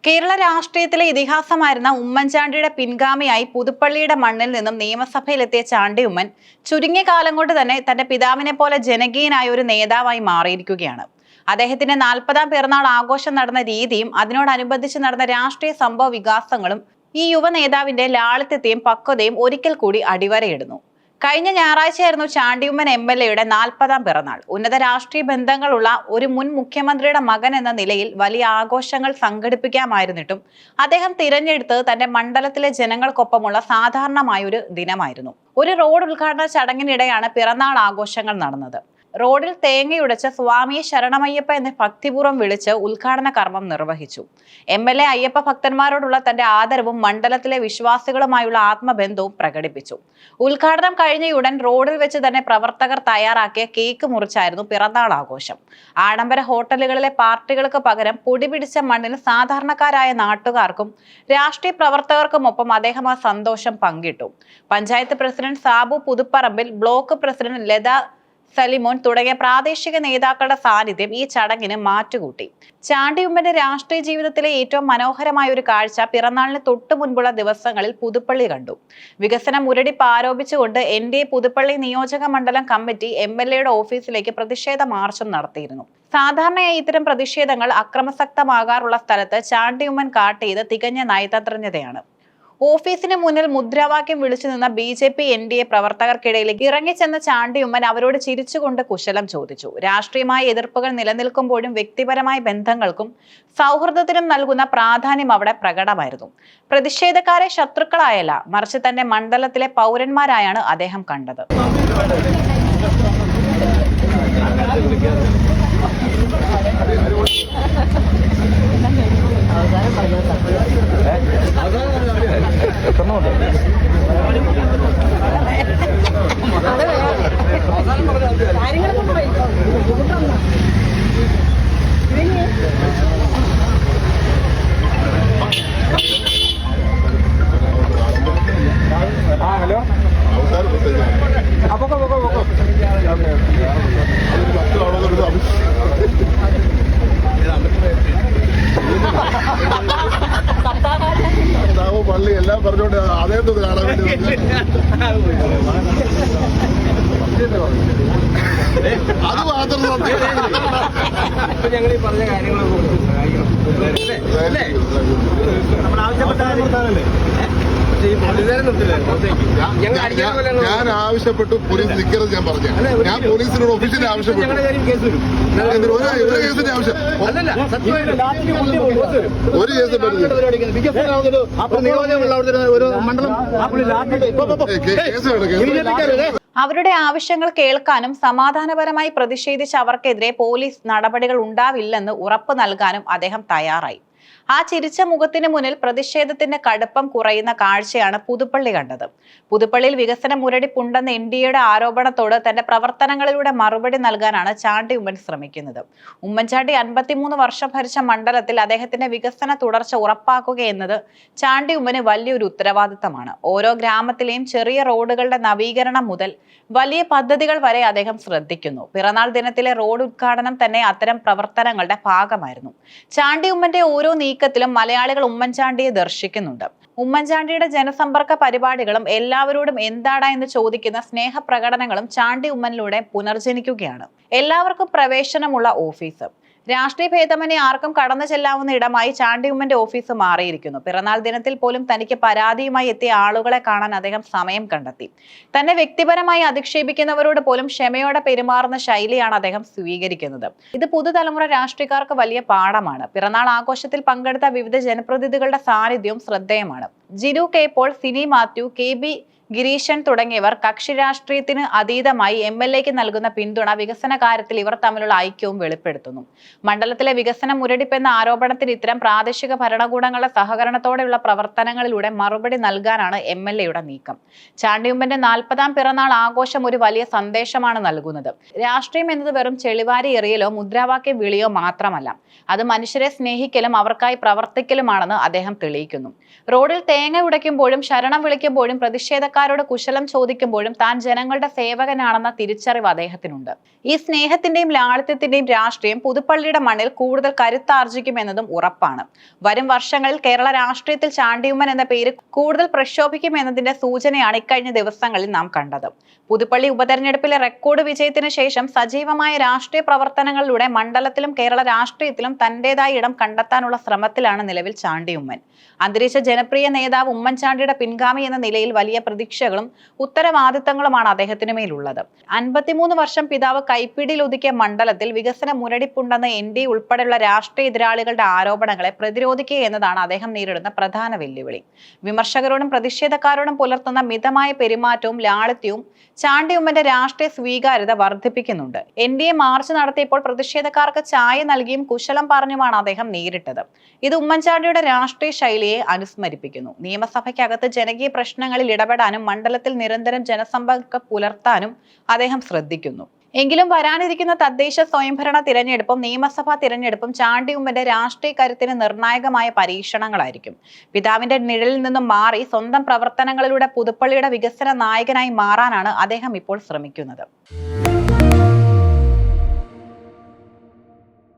കേരള രാഷ്ട്രീയത്തിലെ ഇതിഹാസമായിരുന്ന ഉമ്മൻചാണ്ടിയുടെ പിൻഗാമിയായി പുതുപ്പള്ളിയുടെ മണ്ണിൽ നിന്നും നിയമസഭയിലെത്തിയ ചാണ്ടി ഉമ്മൻ ചുരുങ്ങിയ കാലം കൊണ്ട് തന്നെ തന്റെ പിതാവിനെ പോലെ ജനകീയനായ ഒരു നേതാവായി മാറിയിരിക്കുകയാണ്. അദ്ദേഹത്തിന്റെ 40-ാം പിറന്നാൾ ആഘോഷം നടന്ന രീതിയും അതിനോടനുബന്ധിച്ച് നടന്ന രാഷ്ട്രീയ സംഭവ വികാസങ്ങളും ഈ യുവ നേതാവിന്റെ ലാളിത്യത്തെയും പക്വതയും ഒരിക്കൽ കൂടി അടിവരയിടുന്നു. കഴിഞ്ഞ ഞായറാഴ്ചയായിരുന്നു ചാണ്ടിയുമ്മൻ MLA-യുടെ 40-ാം പിറന്നാൾ. ഉന്നത രാഷ്ട്രീയ ബന്ധങ്ങളുള്ള ഒരു മുൻ മുഖ്യമന്ത്രിയുടെ മകൻ എന്ന നിലയിൽ വലിയ ആഘോഷങ്ങൾ സംഘടിപ്പിക്കാമായിരുന്നിട്ടും അദ്ദേഹം തിരഞ്ഞെടുത്തത് തന്റെ മണ്ഡലത്തിലെ ജനങ്ങൾക്കൊപ്പമുള്ള സാധാരണമായ ഒരു ദിനമായിരുന്നു. ഒരു റോഡ് ഉദ്ഘാടന ചടങ്ങിനിടെയാണ് പിറന്നാൾ ആഘോഷങ്ങൾ നടന്നത്. റോഡിൽ തേങ്ങയുടച്ച സ്വാമിയെ ശരണമയ്യപ്പ എന്ന് ഭക്തിപൂർവ്വം വിളിച്ച് ഉദ്ഘാടന കർമ്മം നിർവഹിച്ചു. MLA അയ്യപ്പ ഭക്തന്മാരോടുള്ള തന്റെ ആദരവും മണ്ഡലത്തിലെ വിശ്വാസികളുമായുള്ള ആത്മബന്ധവും പ്രകടിപ്പിച്ചു. ഉദ്ഘാടനം കഴിഞ്ഞയുടൻ റോഡിൽ വെച്ച് തന്നെ പ്രവർത്തകർ തയ്യാറാക്കിയ കേക്ക് മുറിച്ചായിരുന്നു പിറന്നാൾ ആഘോഷം. ആഡംബര ഹോട്ടലുകളിലെ പാർട്ടികൾക്ക് പകരം പൊടിപിടിച്ച മണ്ണിന് സാധാരണക്കാരായ നാട്ടുകാർക്കും രാഷ്ട്രീയ പ്രവർത്തകർക്കുമൊപ്പം അദ്ദേഹം ആ സന്തോഷം പങ്കിട്ടു. Panchayat president Sabu Puthuparambil, block president Latha Salimon തുടങ്ങിയ പ്രാദേശിക നേതാക്കളുടെ സാന്നിധ്യം ഈ ചടങ്ങിന് മാറ്റുകൂട്ടി. ചാണ്ടിയുമ്മന്റെ രാഷ്ട്രീയ ജീവിതത്തിലെ ഏറ്റവും മനോഹരമായ ഒരു കാഴ്ച പിറന്നാളിന് തൊട്ടു മുൻപുള്ള ദിവസങ്ങളിൽ പുതുപ്പള്ളി കണ്ടു. വികസന മുരടിപ്പ് ആരോപിച്ചുകൊണ്ട് NDA പുതുപ്പള്ളി നിയോജക മണ്ഡലം കമ്മിറ്റി MLA-യുടെ ഓഫീസിലേക്ക് പ്രതിഷേധ മാർച്ചും നടത്തിയിരുന്നു. സാധാരണയായി ഇത്തരം പ്രതിഷേധങ്ങൾ അക്രമസക്തമാകാറുള്ള സ്ഥലത്ത് ചാണ്ടിയുമ്മൻ കാട്ടിയത് തികഞ്ഞ നയതന്ത്രജ്ഞതയാണ്. ഓഫീസിന് മുന്നിൽ മുദ്രാവാക്യം വിളിച്ചു നിന്ന BJP NDA പ്രവർത്തകർക്കിടയിലേക്ക് ഇറങ്ങിച്ചെന്ന ചാണ്ടിയുമ്മൻ അവരോട് ചിരിച്ചുകൊണ്ട് കുശലം ചോദിച്ചു. രാഷ്ട്രീയമായ എതിർപ്പുകൾ നിലനിൽക്കുമ്പോഴും വ്യക്തിപരമായ ബന്ധങ്ങൾക്കും സൗഹൃദത്തിനും നൽകുന്ന പ്രാധാന്യം അവിടെ പ്രകടമായിരുന്നു. പ്രതിഷേധക്കാരെ ശത്രുക്കളായല്ല, മറിച്ച് തന്റെ മണ്ഡലത്തിലെ പൗരന്മാരായാണ് അദ്ദേഹം കണ്ടത്. ഹലോ, പള്ളി എല്ലാം പറഞ്ഞോണ്ട് അതേത് കാണാൻ വേണ്ടി അത് മാത്രം ഞങ്ങൾ ഈ പറഞ്ഞ കാര്യങ്ങൾ ഞാൻ ആവശ്യപ്പെട്ടു പോലീസ് നിൽക്കരുത്. ഞാൻ പറഞ്ഞു, ഞാൻ പോലീസിനോട് ഒഫീഷ്യലി ആവശ്യപ്പെട്ടു. ഒരു കേസ് അവരുടെ ആവശ്യങ്ങൾ കേൾക്കാനും സമാധാനപരമായി പ്രതിഷേധിച്ച് അവർക്കെതിരെ പോലീസ് നടപടികൾ ഉണ്ടാവില്ലെന്ന് ഉറപ്പ് നൽകാനും അദ്ദേഹം തയ്യാറായി. ആ ചിരിച്ച മുഖത്തിന് മുന്നിൽ പ്രതിഷേധത്തിന്റെ കടുപ്പം കുറയുന്ന കാഴ്ചയാണ് പുതുപ്പള്ളി കണ്ടത്. പുതുപ്പള്ളിയിൽ വികസന മുരടിപ്പുണ്ടെന്ന NDA-യുടെ ആരോപണത്തോട് തന്റെ പ്രവർത്തനങ്ങളിലൂടെ മറുപടി നൽകാനാണ് ചാണ്ടി ഉമ്മൻ ശ്രമിക്കുന്നത്. ഉമ്മൻചാണ്ടി 53 വർഷം ഭരിച്ച മണ്ഡലത്തിൽ അദ്ദേഹത്തിന്റെ വികസന തുടർച്ച ഉറപ്പാക്കുക എന്നത് ചാണ്ടി ഉമ്മന് വലിയൊരു ഉത്തരവാദിത്തമാണ്. ഓരോ ഗ്രാമത്തിലെയും ചെറിയ റോഡുകളുടെ നവീകരണം മുതൽ വലിയ പദ്ധതികൾ വരെ അദ്ദേഹം ശ്രദ്ധിക്കുന്നു. പിറന്നാൾ ദിനത്തിലെ റോഡ് ഉദ്ഘാടനം തന്നെ അത്തരം പ്രവർത്തനങ്ങളുടെ ഭാഗമായിരുന്നു. ചാണ്ടി ഉമ്മന്റെ ഓരോ നീക്കത്തിലും മലയാളികൾ ഉമ്മൻചാണ്ടിയെ ദർശിക്കുന്നുണ്ട്. ഉമ്മൻചാണ്ടിയുടെ ജനസമ്പർക്ക പരിപാടികളും എല്ലാവരോടും എന്താടാ എന്ന് ചോദിക്കുന്ന സ്നേഹപ്രകടനങ്ങളും ചാണ്ടി ഉമ്മനിലൂടെ പുനർജനിക്കുകയാണ്. എല്ലാവർക്കും പ്രവേശനമുള്ള ഓഫീസ്. രാഷ്ട്രീയ ഭേദമന്യേ ആർക്കും കടന്നു ചെല്ലാവുന്ന ഇടമായി ചാണ്ടി ഉമ്മന്റെ ഓഫീസ് മാറിയിരിക്കുന്നു. പിറന്നാൾ ദിനത്തിൽ പോലും തനിക്ക് പരാതിയുമായി എത്തിയ ആളുകളെ കാണാൻ അദ്ദേഹം സമയം കണ്ടെത്തി. തന്നെ വ്യക്തിപരമായി അധിക്ഷേപിക്കുന്നവരോട് പോലും ക്ഷമയോടെ പെരുമാറുന്ന ശൈലിയാണ് അദ്ദേഹം സ്വീകരിക്കുന്നത്. ഇത് പുതുതലമുറ രാഷ്ട്രീയക്കാർക്ക് വലിയ പാഠമാണ്. പിറന്നാൾ ആഘോഷത്തിൽ പങ്കെടുത്ത വിവിധ ജനപ്രതിനിധികളുടെ സാന്നിധ്യവും ശ്രദ്ധേയമാണ്. ജിനു കെ പോൾ, സിനി മാത്യു, KB ഗിരീശൻ തുടങ്ങിയവർ കക്ഷി രാഷ്ട്രീയത്തിന് അതീതമായി MLA-ക്ക് നൽകുന്ന പിന്തുണ വികസന കാര്യത്തിൽ ഇവർ തമ്മിലുള്ള ഐക്യവും വെളിപ്പെടുത്തുന്നു. മണ്ഡലത്തിലെ വികസന മുരടിപ്പെന്ന ആരോപണത്തിന് ഇത്തരം പ്രാദേശിക ഭരണകൂടങ്ങളുടെ സഹകരണത്തോടെയുള്ള പ്രവർത്തനങ്ങളിലൂടെ മറുപടി നൽകാനാണ് MLA-യുടെ നീക്കം. ചാണ്ടിയുമ്മന്റെ 40-ാം പിറന്നാൾ ആഘോഷം ഒരു വലിയ സന്ദേശമാണ് നൽകുന്നത്. രാഷ്ട്രീയം എന്നത് വെറും ചെളിവാരി എറിയലോ മുദ്രാവാക്യം വിളിയോ മാത്രമല്ല, അത് മനുഷ്യരെ സ്നേഹിക്കലും അവർക്കായി പ്രവർത്തിക്കലുമാണെന്ന് അദ്ദേഹം തെളിയിക്കുന്നു. റോഡിൽ തേങ്ങ ഉടയ്ക്കുമ്പോഴും ശരണം വിളിക്കുമ്പോഴും പ്രതിഷേധ ആൾക്കാരോട് കുശലം ചോദിക്കുമ്പോഴും താൻ ജനങ്ങളുടെ സേവകനാണെന്ന തിരിച്ചറിവ് അദ്ദേഹത്തിനുണ്ട്. ഈ സ്നേഹത്തിന്റെയും ലാളിത്യത്തിന്റെയും രാഷ്ട്രീയം പുതുപ്പള്ളിയുടെ മണ്ണിൽ കൂടുതൽ കരുത്താർജിക്കുമെന്നതും ഉറപ്പാണ്. വരും വർഷങ്ങളിൽ കേരള രാഷ്ട്രീയത്തിൽ ചാണ്ടിയുമ്മൻ എന്ന പേര് കൂടുതൽ പ്രക്ഷോഭിക്കുമെന്നതിന്റെ സൂചനയാണ് ഇക്കഴിഞ്ഞ ദിവസങ്ങളിൽ നാം കണ്ടത്. പുതുപ്പള്ളി ഉപതെരഞ്ഞെടുപ്പിലെ റെക്കോർഡ് വിജയത്തിന് ശേഷം സജീവമായ രാഷ്ട്രീയ പ്രവർത്തനങ്ങളിലൂടെ മണ്ഡലത്തിലും കേരള രാഷ്ട്രീയത്തിലും തന്റേതായ ഇടം കണ്ടെത്താനുള്ള ശ്രമത്തിലാണ് നിലവിൽ ചാണ്ടിയുമ്മൻ. അന്തരിച്ച ജനപ്രിയ നേതാവ് ഉമ്മൻചാണ്ടിയുടെ പിൻഗാമി എന്ന നിലയിൽ വലിയ പ്രതീക്ഷകളും ഉത്തരവാദിത്തങ്ങളുമാണ് അദ്ദേഹത്തിന് മേലുള്ളത്. 53 വർഷം പിതാവ് കൈപ്പിടിയിൽ ഒതുക്കിയ മണ്ഡലത്തിൽ വികസന മുരടിപ്പുണ്ടെന്ന് NDA ഉൾപ്പെടെയുള്ള രാഷ്ട്രീയ എതിരാളികളുടെ ആരോപണങ്ങളെ പ്രതിരോധിക്കുക എന്നതാണ് അദ്ദേഹം നേരിടുന്ന പ്രധാന വെല്ലുവിളി. വിമർശകരോടും പ്രതിഷേധക്കാരോടും പുലർത്തുന്ന മിതമായ പെരുമാറ്റവും ലാളിത്യവും ചാണ്ടിയുമ്മന്റെ രാഷ്ട്രീയ സ്വീകാര്യത വർദ്ധിപ്പിക്കുന്നുണ്ട്. NDA മാർച്ച് നടത്തിയപ്പോൾ പ്രതിഷേധക്കാർക്ക് ചായ നൽകിയും കുശലം പറഞ്ഞുമാണ് അദ്ദേഹം നേരിട്ടത്. ഇത് ഉമ്മൻചാണ്ടിയുടെ രാഷ്ട്രീയ ശൈലിയെ അനുസ്മരിപ്പിക്കുന്നു. നിയമസഭയ്ക്കകത്ത് ജനകീയ പ്രശ്നങ്ങളിൽ ഇടപെടാനും മണ്ഡലത്തിൽ നിരന്തരം ജനസമ്പർക്കം പുലർത്താനും അദ്ദേഹം ശ്രദ്ധിക്കുന്നു. എങ്കിലും വരാനിരിക്കുന്ന തദ്ദേശ സ്വയംഭരണ തിരഞ്ഞെടുപ്പും നിയമസഭാ തിരഞ്ഞെടുപ്പും ചാണ്ടിയുമ്മന്റെ രാഷ്ട്രീയ കരുത്തിന് നിർണായകമായ പരീക്ഷണങ്ങളായിരിക്കും. പിതാവിന്റെ നിഴലിൽ നിന്നും മാറി സ്വന്തം പ്രവർത്തനങ്ങളിലൂടെ പുതുപ്പള്ളിയുടെ വികസന നായകനായി മാറാനാണ് അദ്ദേഹം ഇപ്പോൾ ശ്രമിക്കുന്നത്.